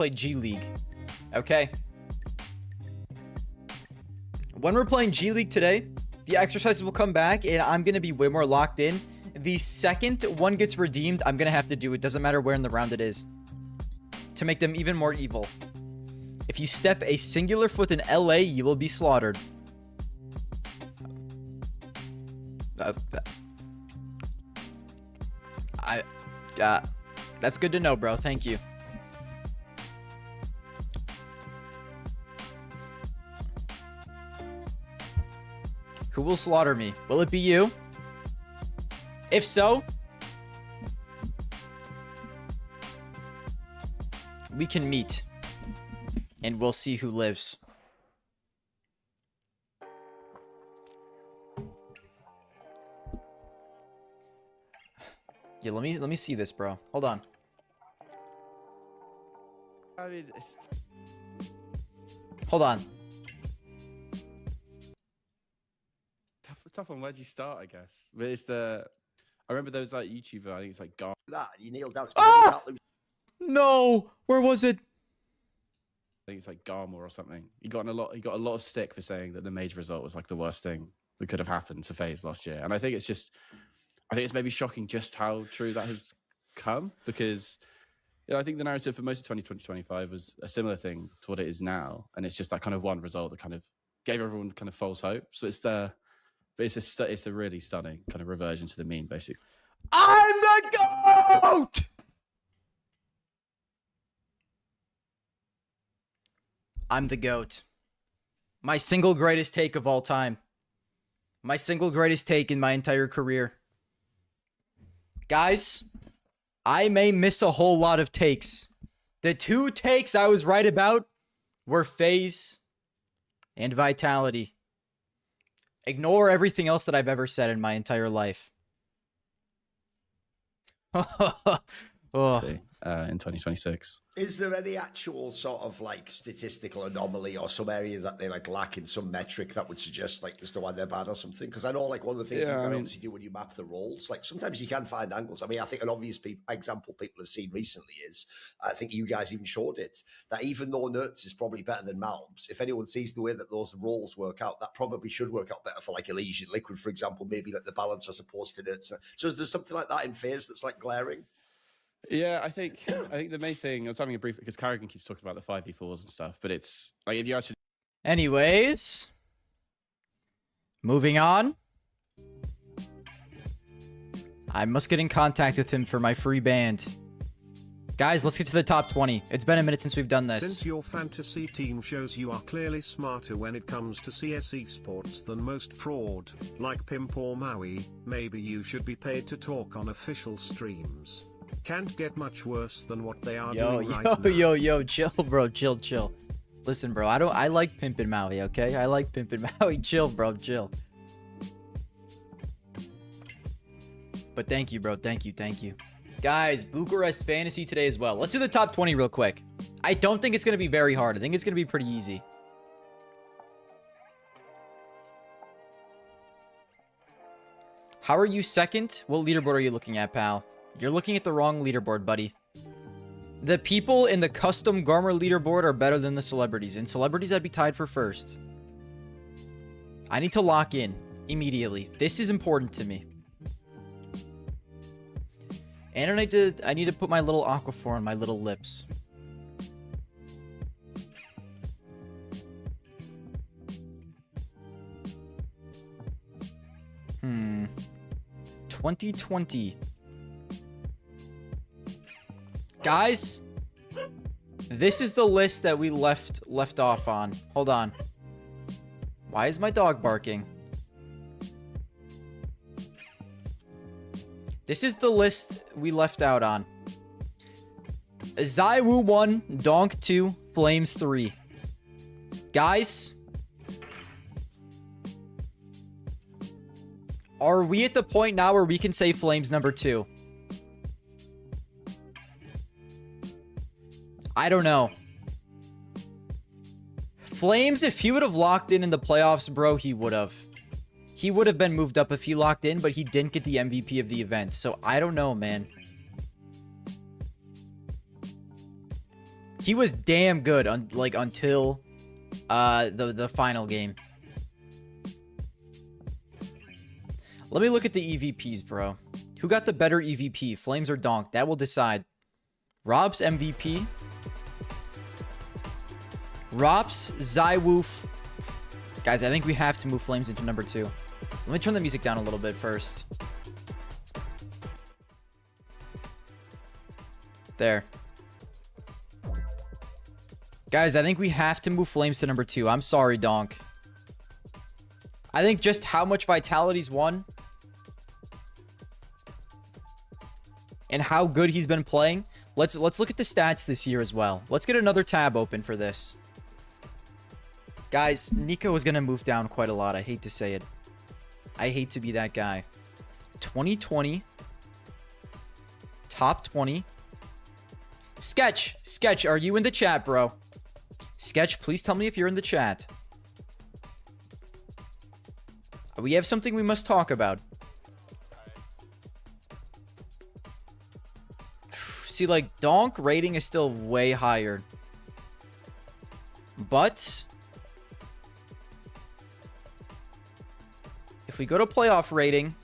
play G League. Okay. When we're playing G League today, the exercises will come back and I'm going to be way more locked in. The second one gets redeemed, I'm going to have to do it. Doesn't matter where in the round it is. To make them even more evil. If you step a singular foot in LA, you will be slaughtered. That's good to know, bro. Thank you. Who will slaughter me? Will it be you? If so, we can meet and we'll see who lives. Yeah, let me see this, bro. Hold on. I mean, it's... Hold on. Tough one. Where'd you start? I guess. But it's the. I remember there was that YouTuber. I think it's like Gar. That you nailed down. Ah! No, where was it? I think it's like Garmore or something. He got a lot of stick for saying that the major result was like the worst thing that could have happened to FaZe last year. And I think it's maybe shocking just how true that has come, because I think the narrative for most of 2025 was a similar thing to what it is now, and it's just that kind of one result that kind of gave everyone kind of false hope. So it's a really stunning kind of reversion to the mean, basically. I'm the GOAT! I'm the GOAT. My single greatest take of all time. My single greatest take in my entire career. Guys, I may miss a whole lot of takes. The two takes I was right about were FaZe and Vitality. Ignore everything else that I've ever said in my entire life. In 2026. Is there any actual sort of like statistical anomaly or some area that they like lack in some metric that would suggest like as to why they're bad or something? Because I know like one of the things you can obviously do when you map the roles, like sometimes you can find angles. I mean, I think an obvious example people have seen recently is, I think you guys even showed it, that even though Nerds is probably better than Malms, if anyone sees the way that those roles work out, that probably should work out better for like Elysian Liquid, for example, maybe like the balance as opposed to Nerds. So is there something like that in FaZe that's like glaring? Yeah, I think the main thing, I was having a brief, because Carrigan keeps talking about the 5v4s and stuff, but it's like if you actually... Anyways, moving on. I must get in contact with him for my free band. Guys, let's get to the top 20. It's been a minute since we've done this. Since your fantasy team shows you are clearly smarter when it comes to CS esports than most fraud, like Pimp or Maui, maybe you should be paid to talk on official streams. Can't get much worse than what they are doing right now. Yo, chill, bro, chill. Listen, bro, I like Pimpin' Maui, okay? I like Pimpin' Maui. Chill, bro, chill. But thank you, bro, thank you. Guys, Bucharest Fantasy today as well. Let's do the top 20 real quick. I don't think it's going to be very hard. I think it's going to be pretty easy. How are you second? What leaderboard are you looking at, pal? You're looking at the wrong leaderboard, buddy. The people in the custom Garmer leaderboard are better than the celebrities. And celebrities, I'd be tied for first. I need to lock in immediately. This is important to me. And I need to put my little aquaphor on my little lips. Hmm. 2020. Guys, this is the list that we left off on. Hold on. Why is my dog barking? This is the list we left out on. Zaiwu 1, Donk 2, Flames 3. Guys, are we at the point now where we can say Flames number 2? I don't know. Flames, if he would have locked in the playoffs, bro, he would have. He would have been moved up if he locked in, but he didn't get the MVP of the event. So I don't know, man. He was damn good until the final game. Let me look at the EVPs, bro. Who got the better EVP, Flames or Donk? That will decide. Rob's MVP. Rob's, Zywoof. Guys, I think we have to move Flames into number 2. Let me turn the music down a little bit first. There. Guys, I think we have to move Flames to number 2. I'm sorry, Donk. I think just how much Vitality's won and how good he's been playing. Let's look at the stats this year as well. Let's get another tab open for this. Guys, Nico is going to move down quite a lot. I hate to say it. I hate to be that guy. 2020. Top 20. Sketch, are you in the chat, bro? Sketch, please tell me if you're in the chat. We have something we must talk about. See, like, Donk rating is still way higher. But if we go to playoff rating,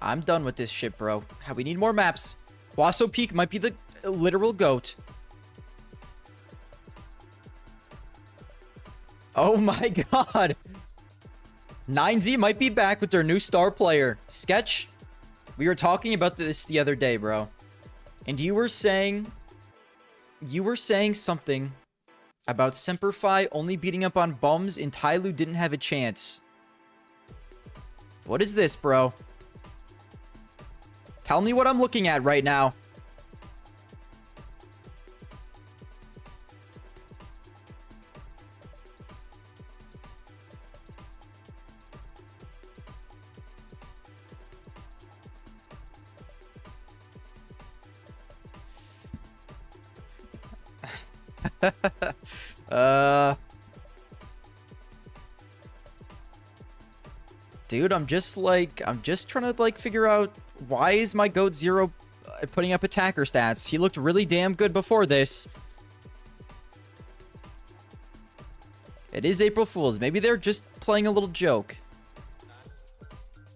I'm done with this shit, bro. We need more maps. Wasso Peak might be the literal GOAT. Oh my god. 9Z might be back with their new star player. Sketch, we were talking about this the other day, bro. And you were saying something about Semperfi only beating up on bums and Tyloo didn't have a chance. What is this, bro? Tell me what I'm looking at right now. Dude, I'm just trying to figure out why is my GOAT 0 putting up attacker stats? He looked really damn good before this. It is April Fool's. Maybe they're just playing a little joke.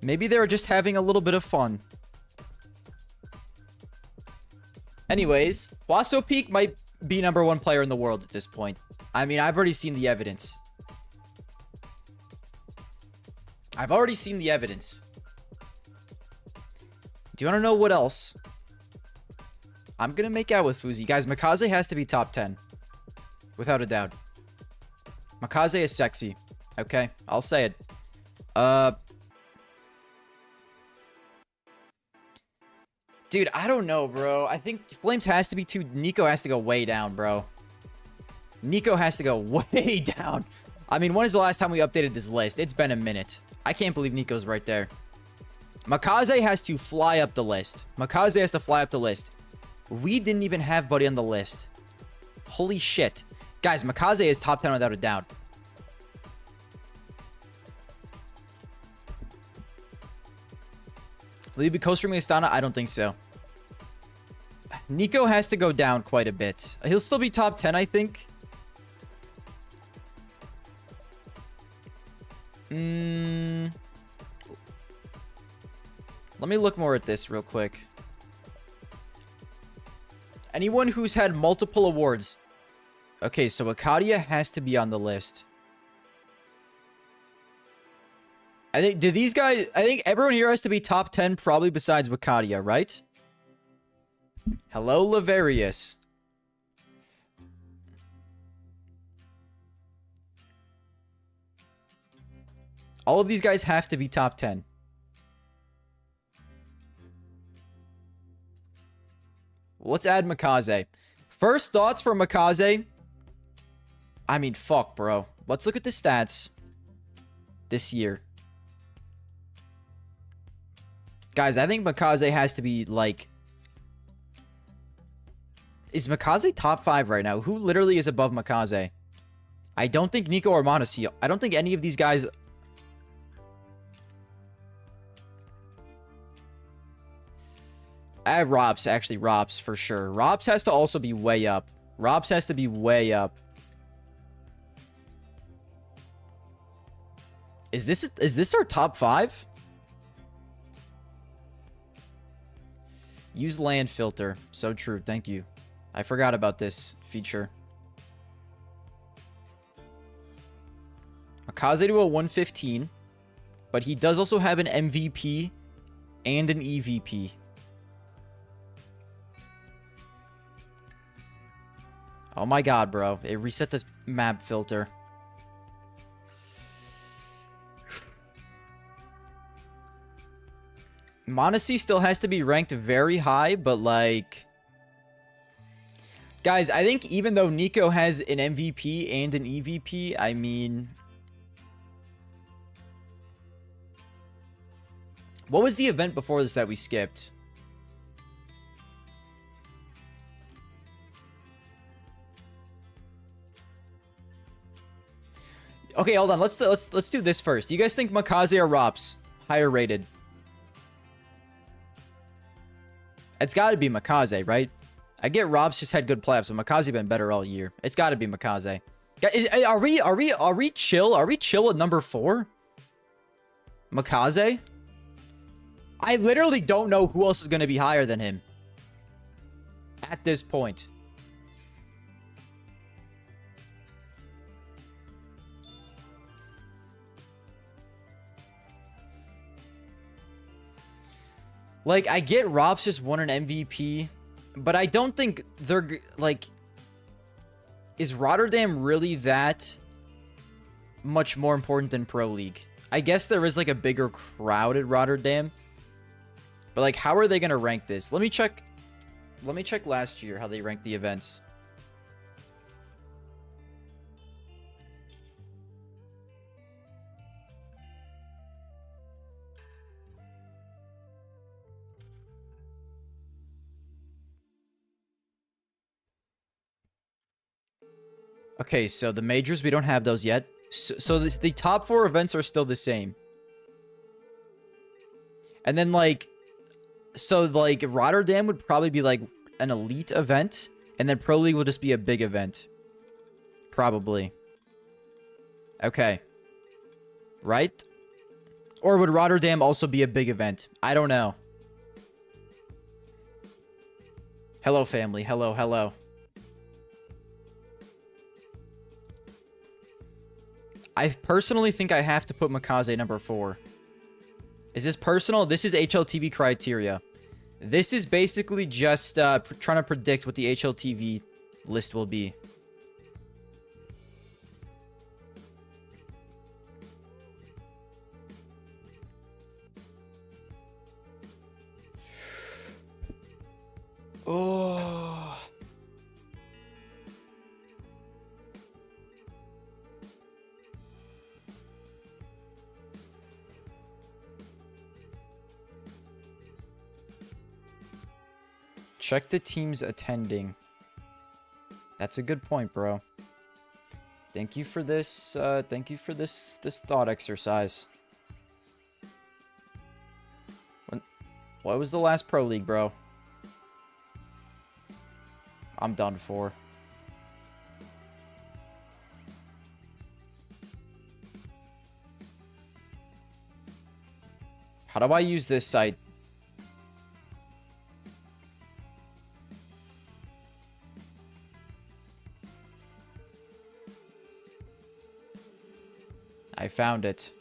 Maybe they're just having a little bit of fun. Anyways, Wasso Peak might be #1 player in the world at this point. I mean, I've already seen the evidence. Do you want to know what else? I'm going to make out with Fuzi. Guys, Makaze has to be top 10. Without a doubt. Makaze is sexy. Okay, I'll say it. Dude, I don't know, bro. I think Flames has to be 2. Nico has to go way down, bro. Nico has to go way down. I mean, when is the last time we updated this list? It's been a minute. I can't believe Nico's right there. Makaze has to fly up the list. We didn't even have Buddy on the list. Holy shit. Guys, Makaze is top 10 without a doubt. Will he be co-streaming Astana? I don't think so. Nico has to go down quite a bit. He'll still be top 10, I think. Let me look more at this real quick. Anyone who's had multiple awards. Okay, so Akadia has to be on the list. I think everyone here has to be top 10 probably besides Wakadia, right? Hello, Laverius. All of these guys have to be top 10. Let's add Makaze. First thoughts for Makaze. I mean, fuck, bro. Let's look at the stats this year. Guys, I think Makaze has to be, like... Is Makaze top 5 right now? Who literally is above Makaze? I don't think Nico or Monacy. I don't think any of these guys... Rops, actually, Rops for sure. Rops has to also be way up. Rops has to be way up. Is this our top 5? Use land filter. So true. Thank you. I forgot about this feature. Makaze to a 115, but he does also have an MVP and an EVP. Oh my god, bro. It reset the map filter. Monacy still has to be ranked very high, but like... Guys, I think even though Nico has an MVP and an EVP, I mean... What was the event before this that we skipped? Okay, hold on. Let's do this first. Do you guys think Makaze or Rops higher rated? It's got to be Makaze, right? I get Rops just had good playoffs, but Makaze been better all year. It's got to be Makaze. Are we chill? Are we chill at number 4? Makaze? I literally don't know who else is going to be higher than him at this point. Like, I get Robs just won an MVP, but I don't think they're, like... Is Rotterdam really that much more important than Pro League? I guess there is, like, a bigger crowd at Rotterdam. But, like, how are they going to rank this? Let me check last year how they ranked the events. Okay, so the majors, we don't have those yet. So the top 4 events are still the same. And then, like... So, like, Rotterdam would probably be, like, an elite event. And then Pro League will just be a big event. Probably. Okay. Right? Or would Rotterdam also be a big event? I don't know. Hello, family. Hello, hello. I personally think I have to put Makaze number 4. Is this personal? This is HLTV criteria. This is basically just trying to predict what the HLTV list will be. Oh. Check the teams attending. That's a good point, bro. Thank you for this. Thank you for this thought exercise. What was the last Pro League, bro? I'm done for. How do I use this site? I found it.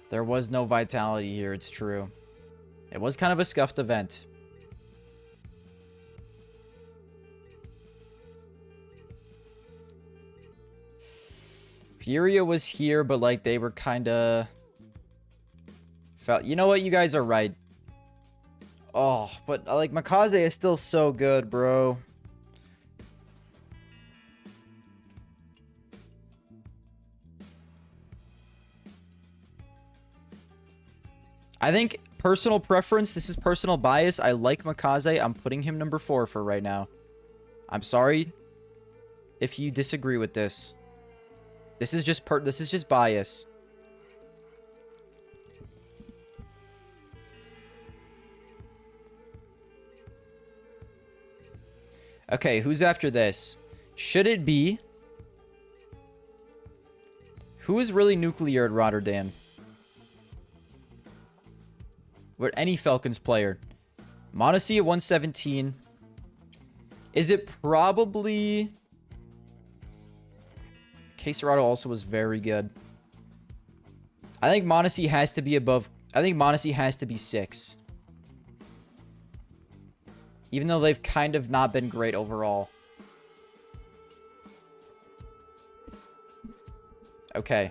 There was no vitality here, it's true. It was kind of a scuffed event. Furia was here, but like they were kind of... You know what? You guys are right. Oh, but like Makaze is still so good, bro. I think personal preference, this is personal bias. I like Makaze. I'm putting him number 4 for right now. I'm sorry if you disagree with this. This is just bias. Okay, who's after this? Should it be... Who is really nuclear at Rotterdam? What any Falcons player? Mondesi at 117. Is it probably... Caserado also was very good. I think Mondesi has to be above... I think Mondesi has to be 6. Even though they've kind of not been great overall. Okay.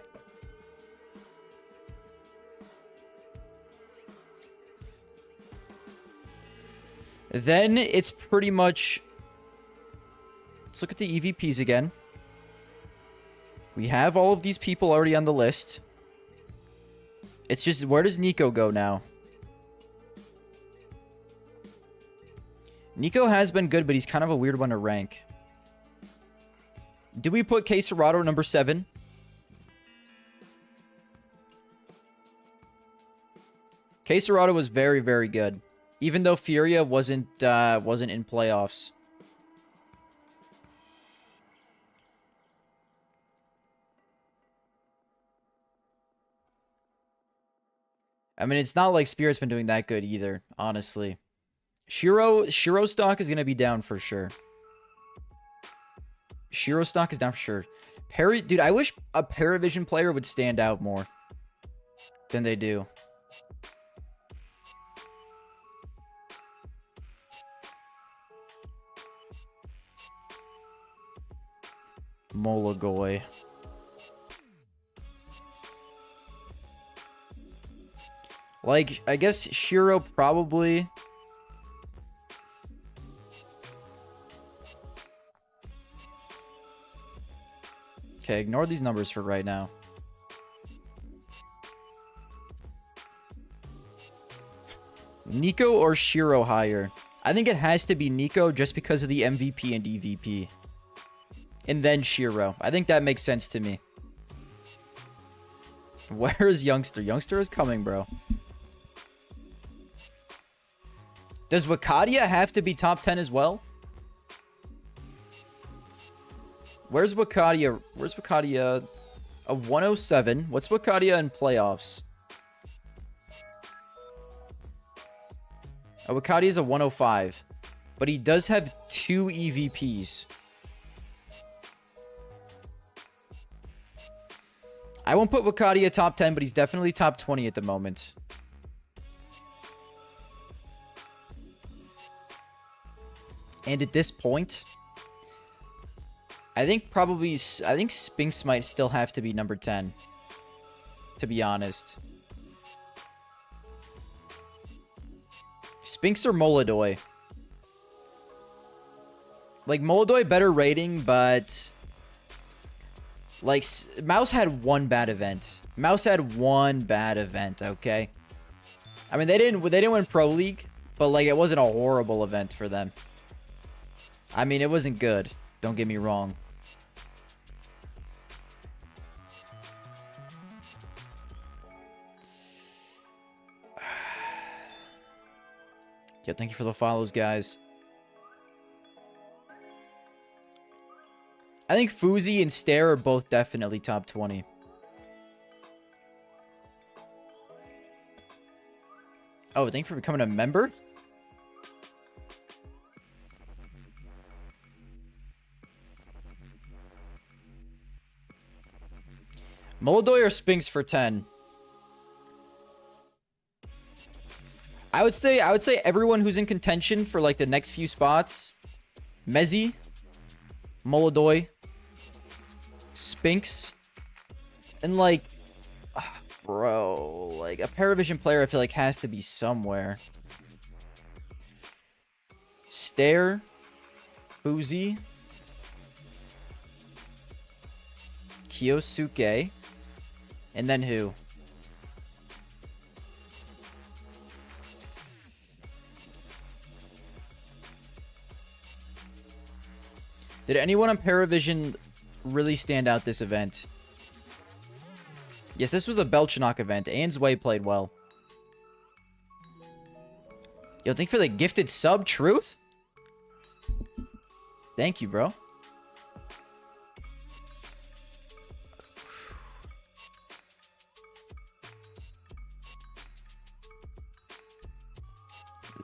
Then it's pretty much... Let's look at the EVPs again. We have all of these people already on the list. It's just, where does Nico go now? Nico has been good, but he's kind of a weird one to rank. Do we put Caserado number 7? Caserado was very, very good. Even though Furia wasn't in playoffs. I mean, it's not like Spirit's been doing that good either, honestly. Shiro stock is going to be down for sure. Shiro stock is down for sure. Dude, I wish a Paravision player would stand out more than they do. Molagoy. Like, I guess Shiro probably... Okay, ignore these numbers for right now. Nico or Shiro higher? I think it has to be Nico just because of the MVP and EVP. And then Shiro. I think that makes sense to me. Where is Youngster? Youngster is coming, bro. Does Wakadia have to be top 10 as well? Where's Wakadia? Where's Wakadia? A 107. What's Wakadia in playoffs? Wakadia is a 105. But he does have 2 EVPs. I won't put Wakadia top 10, but he's definitely top 20 at the moment. And at this point, I think Spinks might still have to be number 10, to be honest. Spinks or Moladoy? Like, Moladoy better rating, but... Like, Mouse had one bad event. Mouse had one bad event, okay? I mean, they didn't win Pro League, but, like, it wasn't a horrible event for them. I mean, it wasn't good. Don't get me wrong. Yeah, thank you for the follows, guys. I think Fuzi and Stare are both definitely top 20. Oh, thank you for becoming a member? Moladoy or Spinks for 10? I would say everyone who's in contention for like the next few spots. Mezzi, Moladoy, Spinks, and like, bro, like a Paravision player I feel like has to be somewhere. Stare, Fuzi, Kiyosuke, and then who? Did anyone on Paravision really stand out this event? Yes, this was a Belchanok event. Anne's Way played well. Yo, thank you for the gifted sub, Truth? Thank you, bro.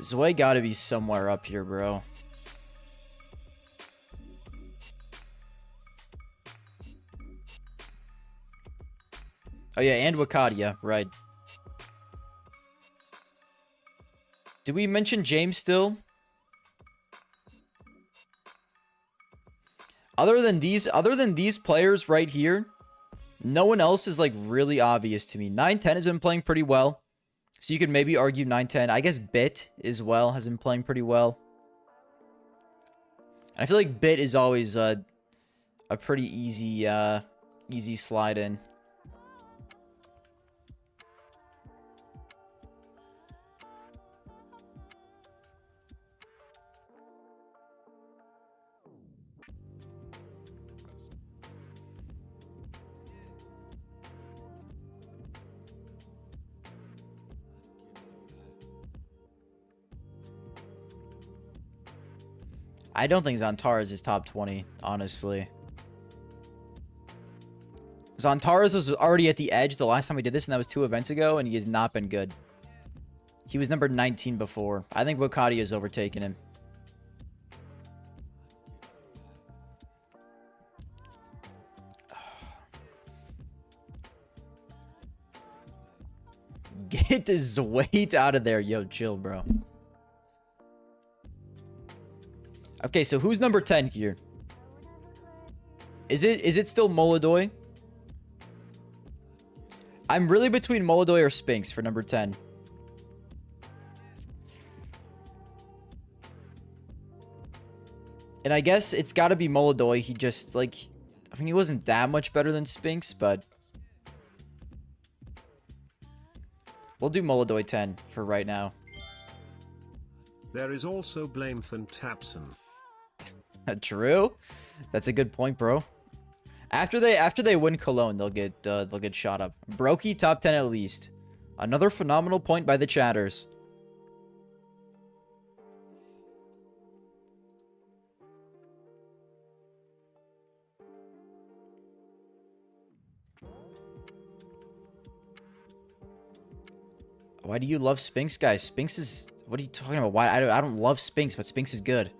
Zoe gotta be somewhere up here, bro. Oh yeah, and Wakadia, right. Did we mention James still? Other than these players right here, no one else is like really obvious to me. 910 has been playing pretty well. So you could maybe argue 910. I guess Bit as well has been playing pretty well. And I feel like Bit is always a pretty easy slide in. I don't think Zantares is top 20, honestly. Zantares was already at the edge the last time we did this, and that was 2 events ago, and he has not been good. He was number 19 before. I think Wakadia has overtaken him. Get his weight out of there. Yo, chill, bro. Okay, so who's number 10 here? Is it still Molodoy? I'm really between Molodoy or Spinks for number 10. And I guess it's got to be Molodoy. He just, like... I mean, he wasn't that much better than Spinks, but... We'll do Molodoy 10 for right now. There is also Blamefan Tapson. True. That's a good point, bro. After they win Cologne, they'll get shot up. Brokey top 10 at least. Another phenomenal point by the chatters. Why do you love Spinks, guys? Spinks is... What are you talking about? Why? I don't love Spinks, but Spinks is good.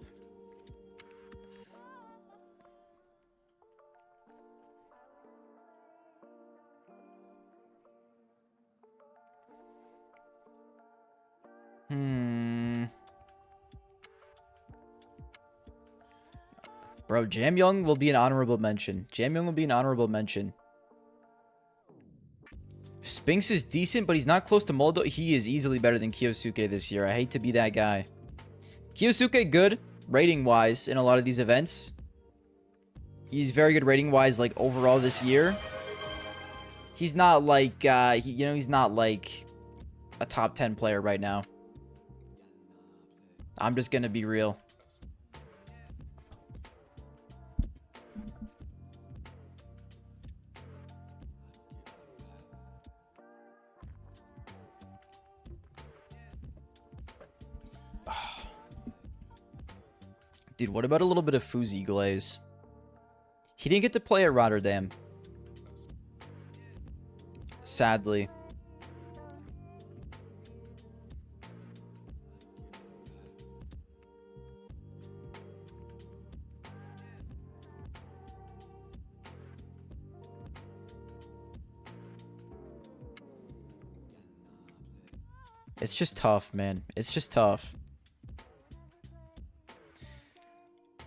Bro, Jam Young will be an honorable mention. Jam Young will be an honorable mention. Spinks is decent, but he's not close to Moldo. He is easily better than Kiyosuke this year. I hate to be that guy. Kiyosuke good rating-wise in a lot of these events. He's very good rating-wise, like, overall this year. He's not like, he's not like a top 10 player right now. I'm just gonna be real. Dude, what about a little bit of Fuzi glaze? He didn't get to play at Rotterdam. Sadly. It's just tough, man. It's just tough.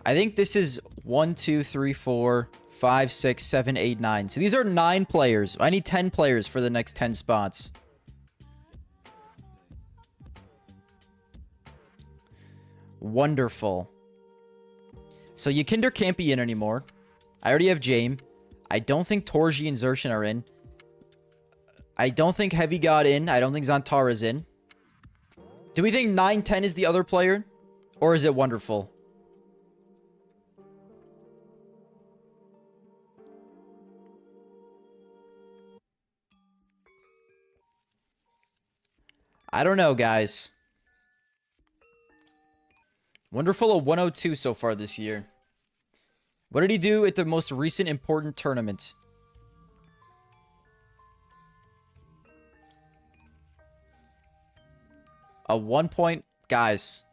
I think this is 1, 2, 3, 4, 5, 6, 7, 8, 9. So these are 9 players. I need 10 players for the next 10 spots. Wonderful. So Yakinder can't be in anymore. I already have Jame. I don't think Torji and Zershin are in. I don't think Heavy got in. I don't think Zantara's in. Do we think 9-10 is the other player? Or is it Wonderful? I don't know, guys. Wonderful a 102 so far this year. What did he do at the most recent important tournament? A 1 point. Guys,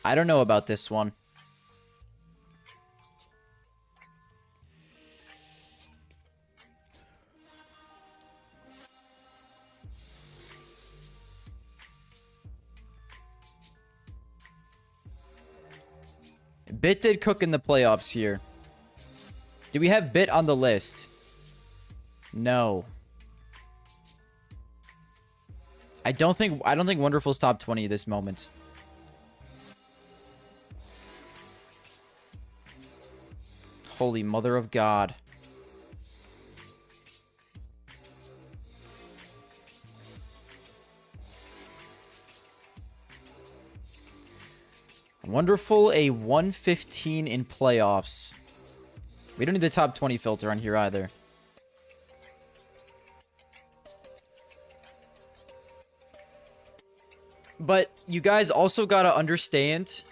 I don't know about this one. Bit did cook in the playoffs here. Do we have Bit on the list? No. I don't think Wonderful's top 20 at this moment. Holy mother of God. Wonderful, a 115 in playoffs. We don't need the top 20 filter on here either. But you guys also gotta understand.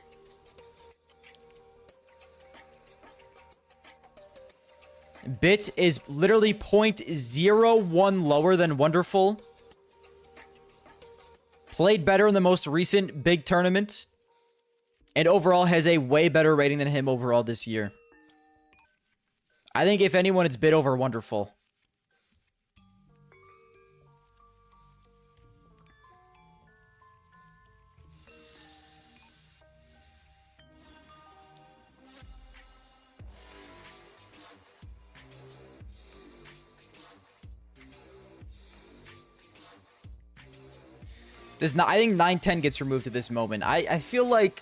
Bit is literally 0.01 lower than Wonderful. Played better in the most recent big tournament. And overall has a way better rating than him overall this year. I think if anyone, it's Bit over Wonderful. I think 9-10 gets removed at this moment. I feel like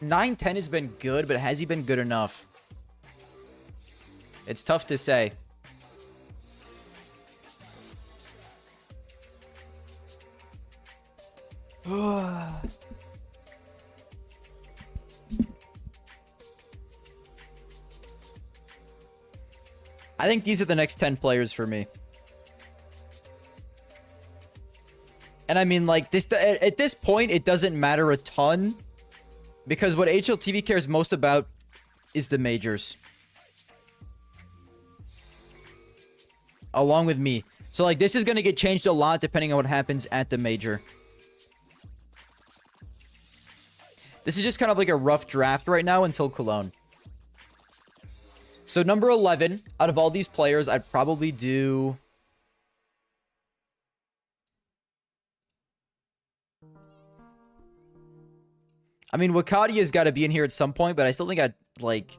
9-10 has been good, but has he been good enough? It's tough to say. I think these are the next 10 players for me. And I mean, like, this at this point, it doesn't matter a ton. Because what HLTV cares most about is the majors. Along with me. So, like, this is going to get changed a lot depending on what happens at the major. This is just kind of like a rough draft right now until Cologne. So, number 11, out of all these players, I'd probably do... I mean, Wakadia's got to be in here at some point, but I still think I'd, like...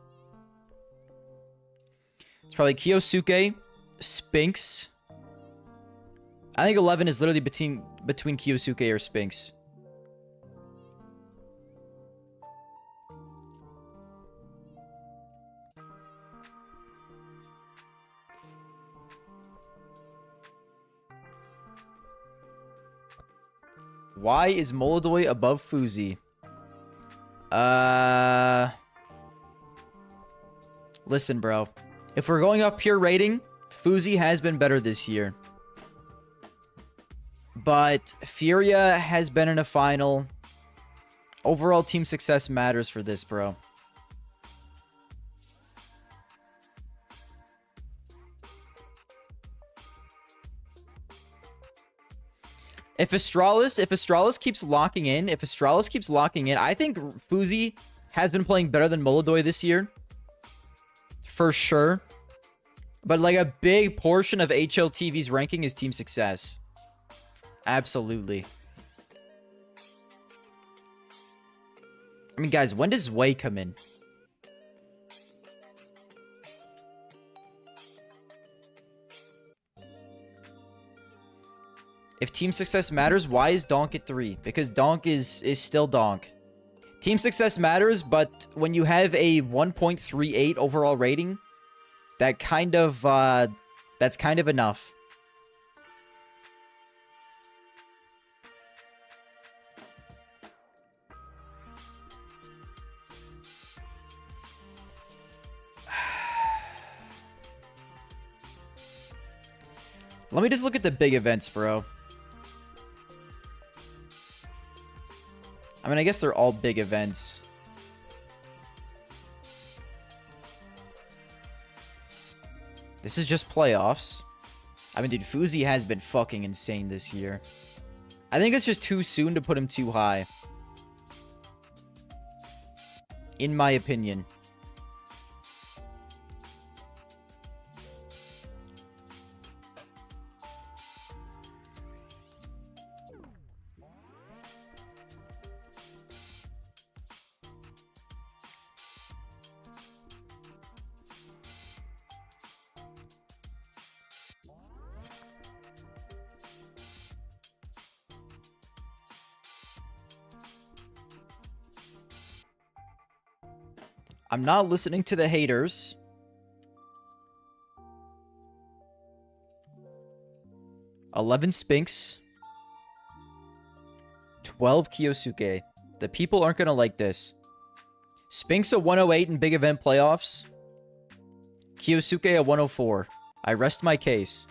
It's probably Kiyosuke, Spinks. I think 11 is literally between Kiyosuke or Spinks. Why is Molodoy above Fuzi? Listen, bro. If we're going off pure rating, Fuzi has been better this year. But Furia has been in a final. Overall team success matters for this, bro. If Astralis keeps locking in, I think Fuzi has been playing better than Molodoy this year. For sure. But like a big portion of HLTV's ranking is team success. Absolutely. I mean, guys, when does Wei come in? If team success matters, why is Donk at 3? Because Donk is still Donk. Team success matters, but when you have a 1.38 overall rating, that kind of that's kind of enough. Let me just look at the big events, bro. I mean, I guess they're all big events. This is just playoffs. I mean, dude, Fuzi has been fucking insane this year. I think it's just too soon to put him too high. In my opinion. I'm not listening to the haters. $11 Spinks. 12 Kiyosuke. The people aren't going to like this. Spinks a 108 in big event playoffs. Kiyosuke a 104. I rest my case.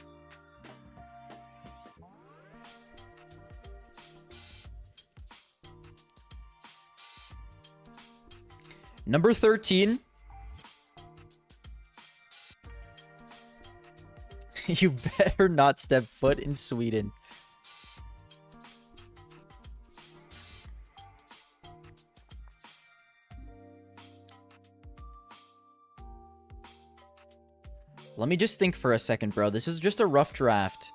Number 13. You better not step foot in Sweden. Let me just think for a second, bro. This is just a rough draft.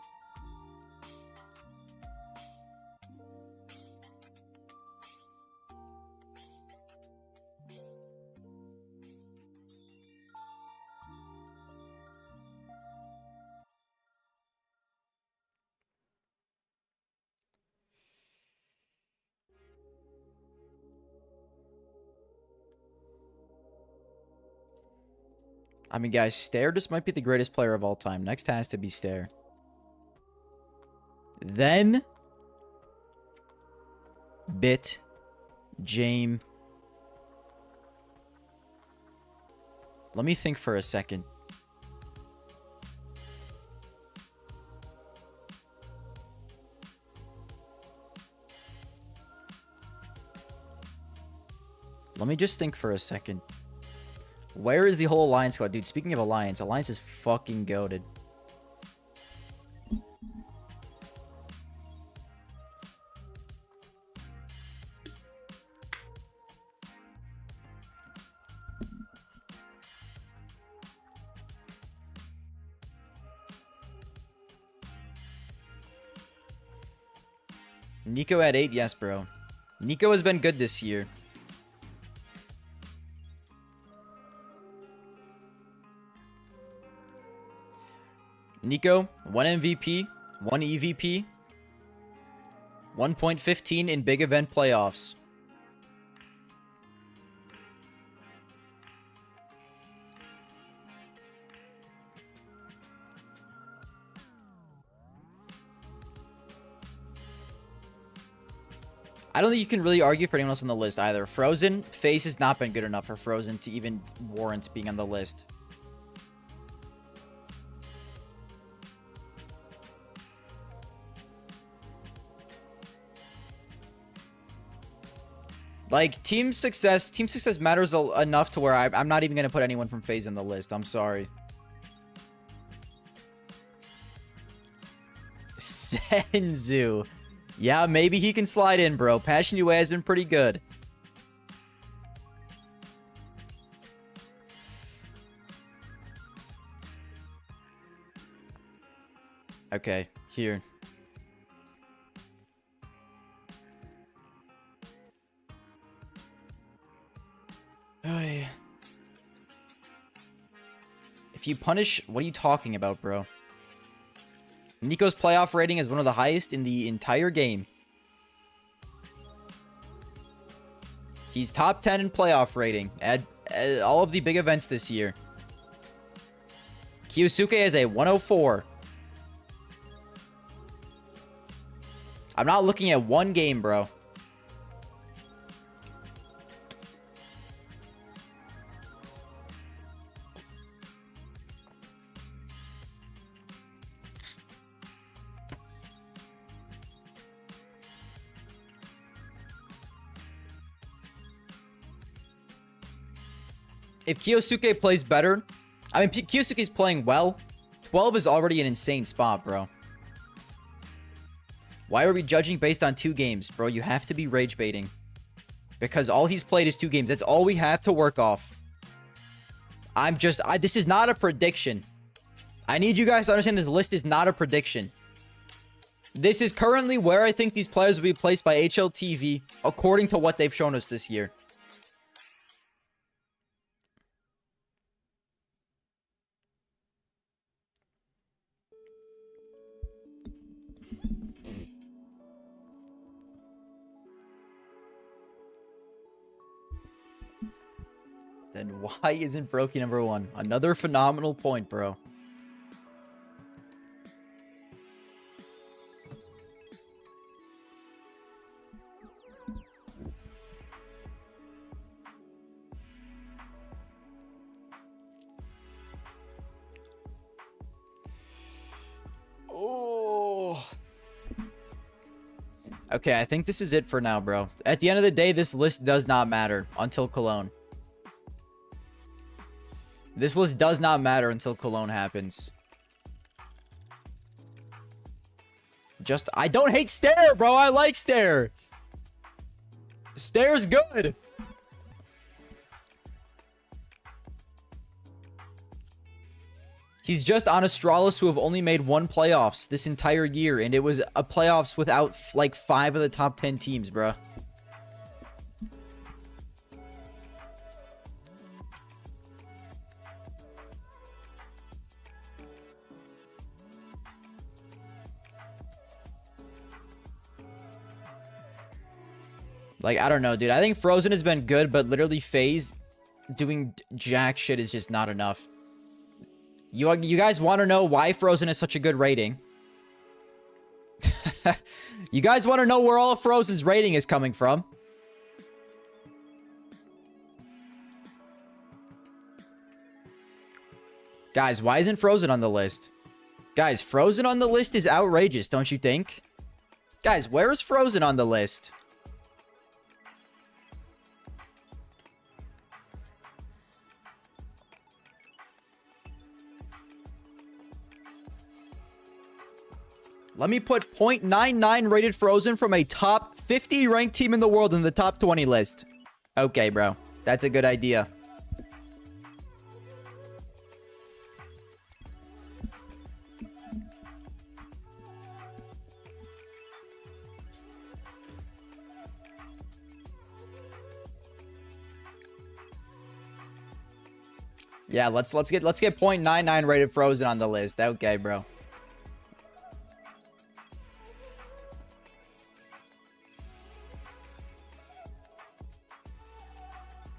I mean, guys, Stair just might be the greatest player of all time. Next has to be Stair. Then... Bit. Jame. Let me think for a second. Let me just think for a second. Where is the whole Alliance squad? Dude, speaking of Alliance, Alliance is fucking goated. Nico at 8? Yes, bro. Nico has been good this year. Nico, 1 MVP, 1 EVP, 1.15 in big event playoffs. I don't think you can really argue for anyone else on the list either. Frozen, FaZe has not been good enough for Frozen to even warrant being on the list. Like, team success matters enough to where I'm not even going to put anyone from FaZe in the list. I'm sorry. Senzu. Yeah, maybe he can slide in, bro. Passion UA has been pretty good. Okay, here. If you punish... What are you talking about, bro? Nico's playoff rating is one of the highest in the entire game. He's top 10 in playoff rating at all of the big events this year. Kiyosuke is a 104. I'm not looking at one game, bro. If Kiyosuke plays better, I mean, Kiyosuke's playing well. 12 is already an insane spot, bro. Why are we judging based on 2 games? Bro, you have to be rage baiting. Because all he's played is 2 games. That's all we have to work off. This is not a prediction. I need you guys to understand this list is not a prediction. This is currently where I think these players will be placed by HLTV according to what they've shown us this year. Then why isn't Brokey number 1? Another phenomenal point, bro. Oh. Okay, I think this is it for now, bro. At the end of the day, this list does not matter until Cologne. This list does not matter until Cologne happens. I don't hate Stare, bro. I like Stare. Stare's good. He's just on Astralis, who have only made 1 playoffs this entire year, and it was a playoffs without like 5 of the top 10 teams, bro. Like, I don't know, dude. I think Frozen has been good, but literally FaZe doing jack shit is just not enough. You guys want to know why Frozen is such a good rating? You guys want to know where all of Frozen's rating is coming from? Guys, why isn't Frozen on the list? Guys, Frozen on the list is outrageous, don't you think? Guys, where is Frozen on the list? Let me put 0.99 rated Frozen from a top 50 ranked team in the world in the top 20 list. Okay, bro. That's a good idea. Yeah, let's get 0.99 rated Frozen on the list. Okay, bro.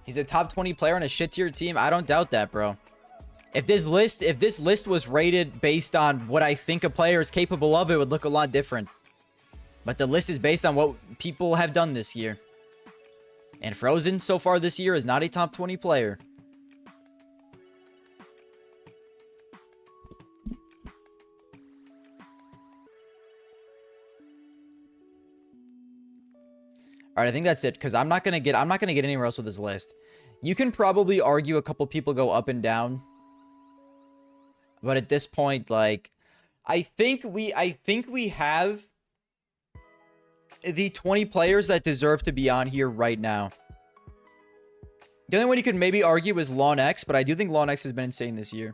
He's a top 20 player on a shit tier team. I don't doubt that, bro. If this list was rated based on what I think a player is capable of, it would look a lot different. But the list is based on what people have done this year. And Frozen so far this year is not a top 20 player. All right, I think that's it, because I'm not gonna get anywhere else with this list. You can probably argue a couple people go up and down, but at this point, like, I think we have the 20 players that deserve to be on here right now. The only one you could maybe argue is Lawn X, but I do think Lawn X has been insane this year.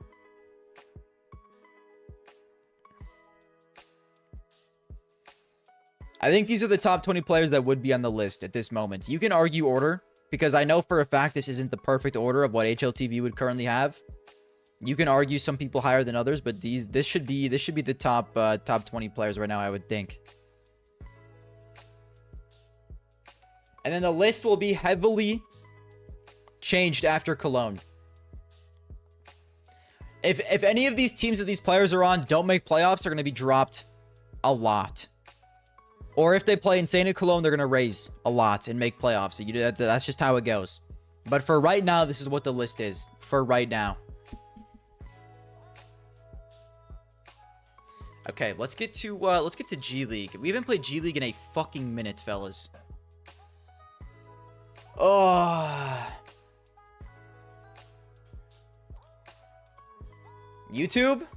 I think these are the top 20 players that would be on the list at this moment. You can argue order, because I know for a fact this isn't the perfect order of what HLTV would currently have. You can argue some people higher than others, but this should be the top 20 players right now, I would think. And then the list will be heavily changed after Cologne. If any of these teams that these players are on don't make playoffs, they're going to be dropped a lot. Or if they play insane at Cologne, they're going to raise a lot and make playoffs. So that's just how it goes. But for right now, this is what the list is. For right now. Okay, let's get to G League. We haven't played G League in a fucking minute, fellas. Oh. YouTube?